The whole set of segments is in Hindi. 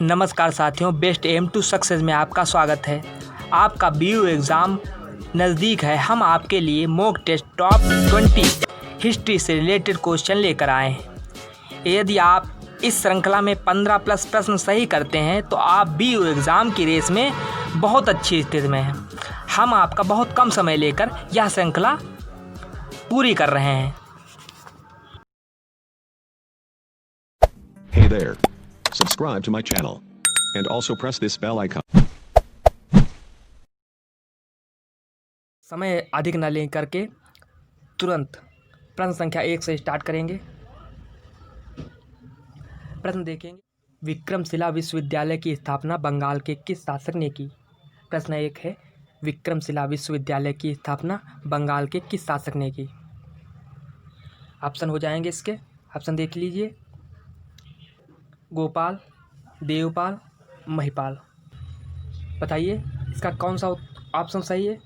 नमस्कार साथियों, बेस्ट एम टू सक्सेस में आपका स्वागत है। आपका बीयू एग्ज़ाम नज़दीक है। हम आपके लिए मॉक टेस्ट टॉप 20 हिस्ट्री से रिलेटेड क्वेश्चन लेकर आए हैं। यदि आप इस श्रृंखला में 15 प्लस प्रश्न सही करते हैं तो आप बीयू एग्ज़ाम की रेस में बहुत अच्छी स्थिति में हैं। हम आपका बहुत कम समय लेकर यह श्रृंखला पूरी कर रहे हैं। Hey there. Subscribe to my channel. And also press this bell icon. समय अधिक न ले करके तुरंत प्रश्न संख्या 1 से स्टार्ट करेंगे। प्रश्न देखेंगे, विक्रमशिला विश्वविद्यालय की स्थापना बंगाल के किस शासक ने की? प्रश्न 1 है, विक्रमशिला विश्वविद्यालय की स्थापना बंगाल के किस शासक ने की? ऑप्शन हो जाएंगे इसके। ऑप्शन देख लीजिए, गोपाल, देवपाल, महिपाल। बताइए इसका कौन सा ऑप्शन सही है?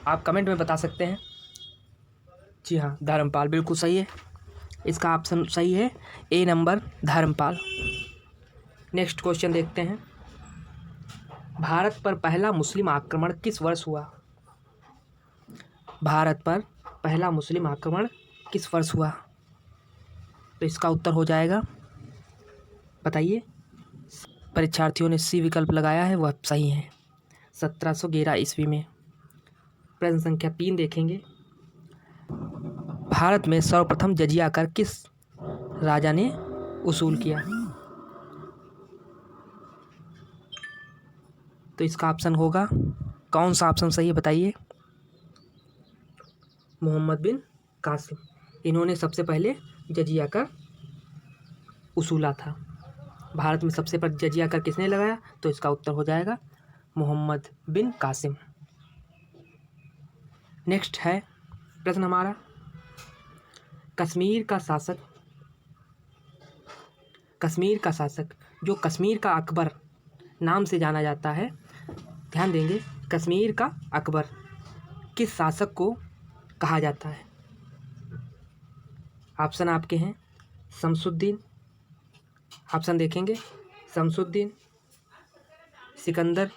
आप कमेंट में बता सकते हैं। जी हाँ, धर्मपाल बिल्कुल सही है। इसका ऑप्शन सही है, ए नंबर धर्मपाल। नेक्स्ट क्वेश्चन देखते हैं, भारत पर पहला मुस्लिम आक्रमण किस वर्ष हुआ? भारत पर पहला मुस्लिम आक्रमण किस वर्ष हुआ? तो इसका उत्तर हो जाएगा, बताइए। परीक्षार्थियों ने सी विकल्प लगाया है, वह सही है, 1711 ईस्वी में। प्रश्न संख्या 3 देखेंगे, भारत में सर्वप्रथम जजिया कर किस राजा ने वसूल किया? तो इसका ऑप्शन होगा, कौन सा ऑप्शन सही है बताइए? मोहम्मद बिन कासिम। इन्होंने सबसे पहले जजिया कर वसूला था। भारत में सबसे पहले जजिया कर किसने लगाया? तो इसका उत्तर हो जाएगा मोहम्मद बिन कासिम। नेक्स्ट है प्रश्न हमारा, कश्मीर का शासक जो कश्मीर का अकबर नाम से जाना जाता है, ध्यान देंगे, कश्मीर का अकबर किस शासक को कहा जाता है? ऑप्शन आपके हैं, शमसुद्दीन। ऑप्शन देखेंगे, शमसुद्दीन, सिकंदर,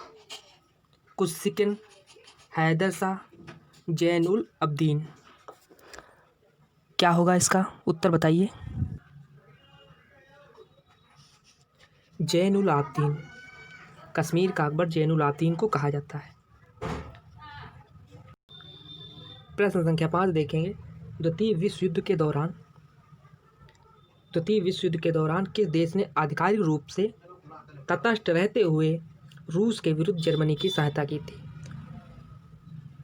कुशिकन, हैदर शाह, जैनुल अब्दीन। क्या होगा इसका उत्तर बताइए? जैनुल आब्दीन। कश्मीर का अकबर जैनुल आब्दीन को कहा जाता है। प्रश्न संख्या 5 देखेंगे, द्वितीय विश्व युद्ध के दौरान किस देश ने आधिकारिक रूप से तटस्थ रहते हुए रूस के विरुद्ध जर्मनी की सहायता की थी?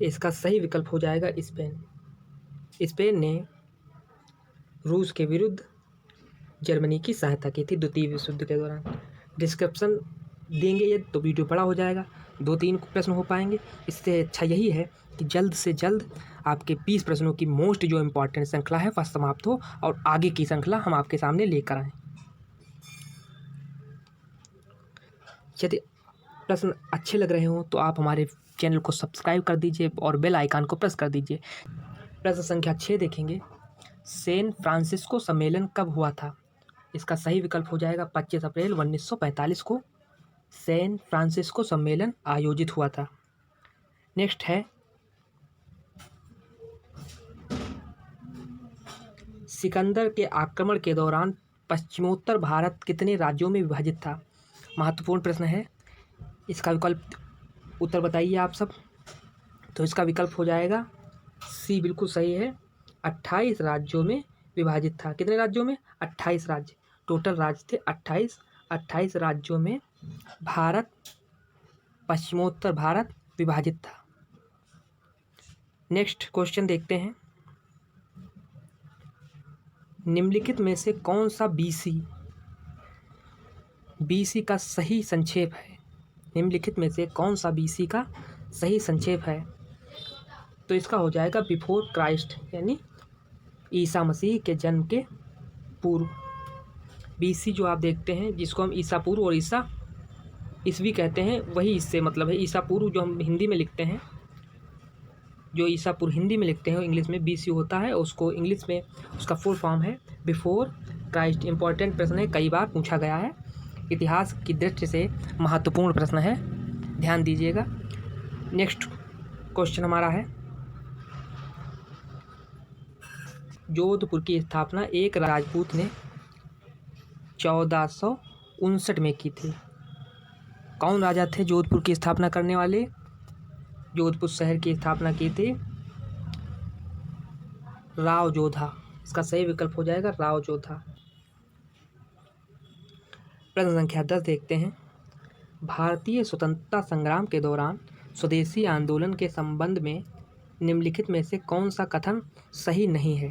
इसका सही विकल्प हो जाएगा स्पेन। स्पेन ने रूस के विरुद्ध जर्मनी की सहायता की थी द्वितीय विश्व युद्ध के दौरान। डिस्क्रिप्शन देंगे ये तो वीडियो बड़ा हो जाएगा, 2-3 प्रश्न हो पाएंगे। इससे अच्छा यही है कि जल्द से जल्द आपके 20 प्रश्नों की मोस्ट जो इम्पोर्टेंट श्रृंखला है वह समाप्त हो और आगे की श्रृंखला हम आपके सामने लेकर आएँ। यदि प्रश्न अच्छे लग रहे हों तो आप हमारे चैनल को सब्सक्राइब कर दीजिए और बेल आइकन को प्रेस कर दीजिए। प्रश्न संख्या 6 देखेंगे, सैन फ्रांसिस्को सम्मेलन कब हुआ था? इसका सही विकल्प हो जाएगा 25 अप्रैल 1945 को सैन फ्रांसिस्को सम्मेलन आयोजित हुआ था। नेक्स्ट है, सिकंदर के आक्रमण के दौरान पश्चिमोत्तर भारत कितने राज्यों में विभाजित था? महत्वपूर्ण प्रश्न है, इसका विकल्प उत्तर बताइए आप सब। तो इसका विकल्प हो जाएगा सी, बिल्कुल सही है, 28 राज्यों में विभाजित था। कितने राज्यों में? 28 राज्य, टोटल राज्य थे 28 राज्यों में भारत, पश्चिमोत्तर भारत विभाजित था। नेक्स्ट क्वेश्चन देखते हैं, निम्नलिखित में से कौन सा बीसी का सही संक्षेप है? निम्नलिखित में से कौन सा बीसी का सही संक्षेप है? तो इसका हो जाएगा बिफोर क्राइस्ट, यानी ईसा मसीह के जन्म के पूर्व। बीसी जो आप देखते हैं, जिसको हम ईसा पूर्व और ईसा ईसवी कहते हैं, वही इससे मतलब है। ईसा पूर्व जो हम हिंदी में लिखते हैं, जो ईसा पूर्व हिंदी में लिखते हैं इंग्लिश में बीसी होता है, उसको इंग्लिश में उसका फुल फॉर्म है बिफोर क्राइस्ट। इंपॉर्टेंट प्रश्न है, कई बार पूछा गया है। इतिहास की दृष्टि से महत्वपूर्ण प्रश्न है, ध्यान दीजिएगा। नेक्स्ट क्वेश्चन हमारा है, जोधपुर की स्थापना एक राजपूत ने 1459 में की थी। कौन राजा थे जोधपुर की स्थापना करने वाले? जोधपुर शहर की स्थापना की थी राव जोधा। इसका सही विकल्प हो जाएगा राव जोधा। प्रश्न संख्या 10 देखते हैं। भारतीय स्वतंत्रता संग्राम के दौरान स्वदेशी आंदोलन के संबंध में निम्नलिखित में से कौन सा कथन सही नहीं है?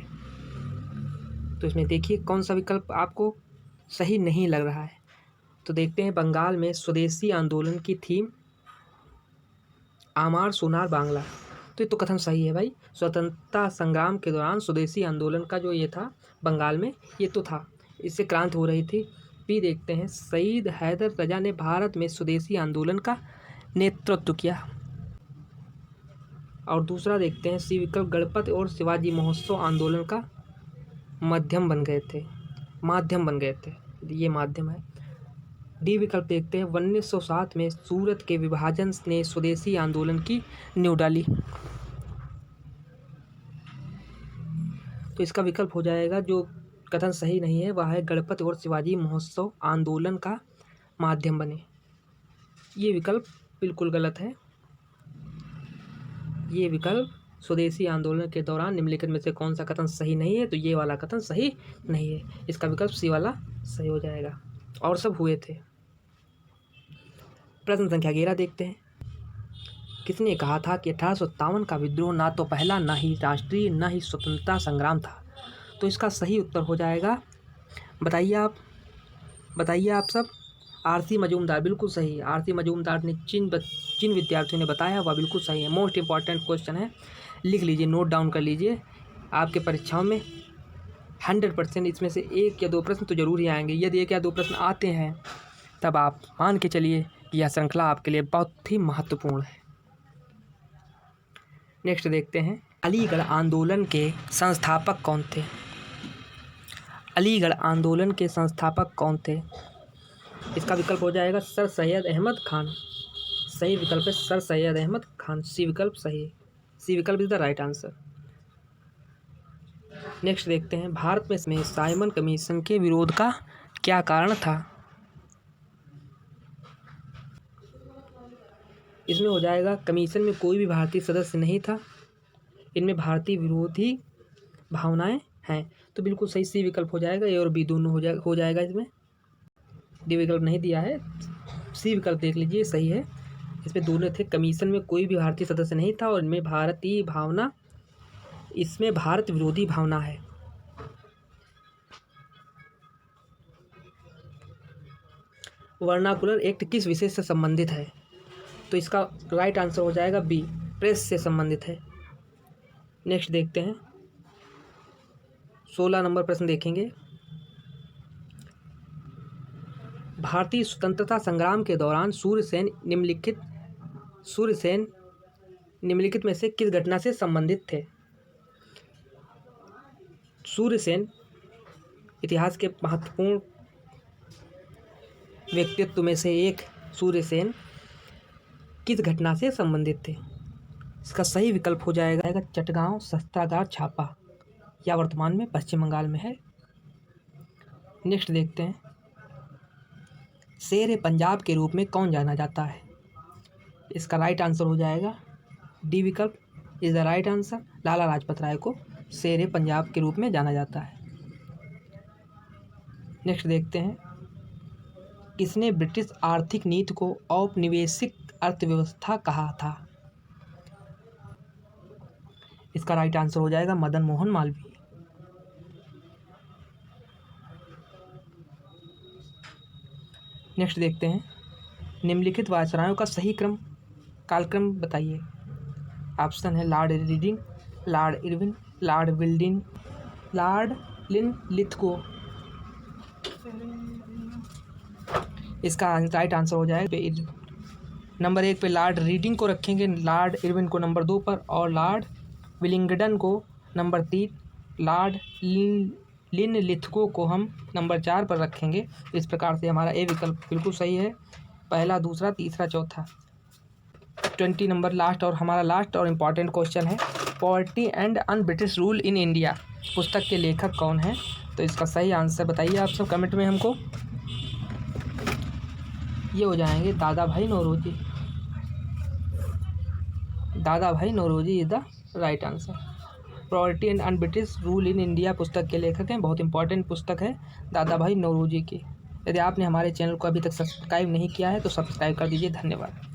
तो इसमें देखिए कौन सा विकल्प आपको सही नहीं लग रहा है। तो देखते हैं, बंगाल में स्वदेशी आंदोलन की थीम आमार सोनार बांग्ला। तो ये तो कथन सही है भाई। स्वतंत्रता संग्राम के दौरान स्वदेशी आंदोलन का जो ये था बंगाल में, ये तो था, इससे क्रांति हो रही थी। भी देखते हैं, सईद हैदर रजा ने भारत में स्वदेशी आंदोलन का नेतृत्व किया। और दूसरा देखते हैं, सी विकल्प, गणपत और शिवाजी महोत्सव आंदोलन का माध्यम बन गए थे। ये माध्यम है। डी विकल्प देखते हैं, 1907 में सूरत के विभाजन ने स्वदेशी आंदोलन की नींव डाली। तो इसका विकल्प हो जाएगा, जो कथन सही नहीं है वह है गणपत और शिवाजी महोत्सव आंदोलन का माध्यम बने। ये विकल्प बिल्कुल गलत है। ये विकल्प, स्वदेशी आंदोलन के दौरान निम्नलिखित में से कौन सा कथन सही नहीं है? तो ये वाला कथन सही नहीं है। इसका विकल्प सी वाला सही हो जाएगा, और सब हुए थे। प्रश्न संख्या 11 देखते हैं। किसने कहा था कि 1857 का विद्रोह ना तो पहला, ना ही राष्ट्रीय, ना ही स्वतंत्रता संग्राम था? तो इसका सही उत्तर हो जाएगा, बताइए आप सब। आरसी मजूमदार, बिल्कुल सही। आरसी मजूमदार ने जिन विद्यार्थियों ने बताया वह बिल्कुल सही है। मोस्ट इंपॉर्टेंट क्वेश्चन है, लिख लीजिए, नोट डाउन कर लीजिए। आपके परीक्षाओं में 100% इसमें से 1 या 2 प्रश्न तो जरूर ही आएंगे। यदि 1 या 2 प्रश्न आते हैं तब आप मान के चलिए कि यह श्रृंखला आपके लिए बहुत ही महत्वपूर्ण है। नेक्स्ट देखते हैं, अलीगढ़ आंदोलन के संस्थापक कौन थे? अलीगढ़ आंदोलन के संस्थापक कौन थे? इसका विकल्प हो जाएगा सर सैयद अहमद खान। सही विकल्प है सर सैयद अहमद खान। सी विकल्प सही है। सी विकल्प is the right answer. Next देखते हैं, भारत में साइमन कमीशन के विरोध का क्या कारण था? इसमें हो जाएगा, कमीशन में कोई भी भारतीय सदस्य नहीं था, इनमें भारतीय विरोधी भावनाएं हैं। तो बिल्कुल सही सी विकल्प हो जाएगा। ए और बी दोनों हो जाएगा इसमें। डी विकल्प नहीं दिया है, सी विकल्प देख लीजिए, सही है। इसमें दोनों थे, कमीशन में कोई भी भारतीय सदस्य नहीं था और इनमें भारतीय भावना, इसमें भारत विरोधी भावना है। वर्नाकुलर एक्ट किस विषय से संबंधित है? तो इसका राइट आंसर हो जाएगा बी, प्रेस से संबंधित है। नेक्स्ट देखते हैं, 16 नंबर प्रश्न देखेंगे। भारतीय स्वतंत्रता संग्राम के दौरान सूर्यसेन निम्नलिखित में से किस घटना से संबंधित थे? सूर्यसेन इतिहास के महत्वपूर्ण व्यक्तित्व में से एक सूर्यसेन किस घटना से संबंधित थे? इसका सही विकल्प हो जाएगा चटगांव शस्त्रागार छापा, या वर्तमान में पश्चिम बंगाल में है। नेक्स्ट देखते हैं, शेर पंजाब के रूप में कौन जाना जाता है? इसका राइट आंसर हो जाएगा डी विकल्प is the right answer. Lala Lajpat Rai को शेर पंजाब के रूप में जाना जाता है। नेक्स्ट देखते हैं, किसने ब्रिटिश आर्थिक नीति को औपनिवेशिक अर्थव्यवस्था कहा था? इसका राइट आंसर हो जाएगा मदन मोहन मालवीय। नेक्स्ट देखते हैं, निम्नलिखित वायसरायों का सही कालक्रम बताइए। ऑप्शन है Lord Reading, Lord Irwin, Lord विल्डिंग, लॉर्ड लिनलिथगो। इसका राइट आंसर हो जाएगा नंबर 1 पे लॉर्ड रीडिंग को रखेंगे, लॉर्ड इरविन को नंबर 2 पर, और लॉर्ड विलिंगडन को नंबर 3, लॉर्ड निम्नलिखितों को हम नंबर 4 पर रखेंगे। इस प्रकार से हमारा ए विकल्प बिल्कुल सही है। पहला, दूसरा, तीसरा, चौथा। 20 नंबर लास्ट और हमारा लास्ट और इम्पॉर्टेंट क्वेश्चन है, poverty and un British rule in India पुस्तक के लेखक कौन हैं? तो इसका सही आंसर बताइए आप सब कमेंट में हमको। ये हो जाएंगे दादा भाई Naoroji. Dadabhai Naoroji is the right answer. Poverty and un British rule in India पुस्तक के लेखक हैं, बहुत इंपॉर्टेंट पुस्तक है दादा भाई नौरोजी की। यदि आपने हमारे चैनल को अभी तक सब्सक्राइब नहीं किया है तो सब्सक्राइब कर दीजिए। धन्यवाद।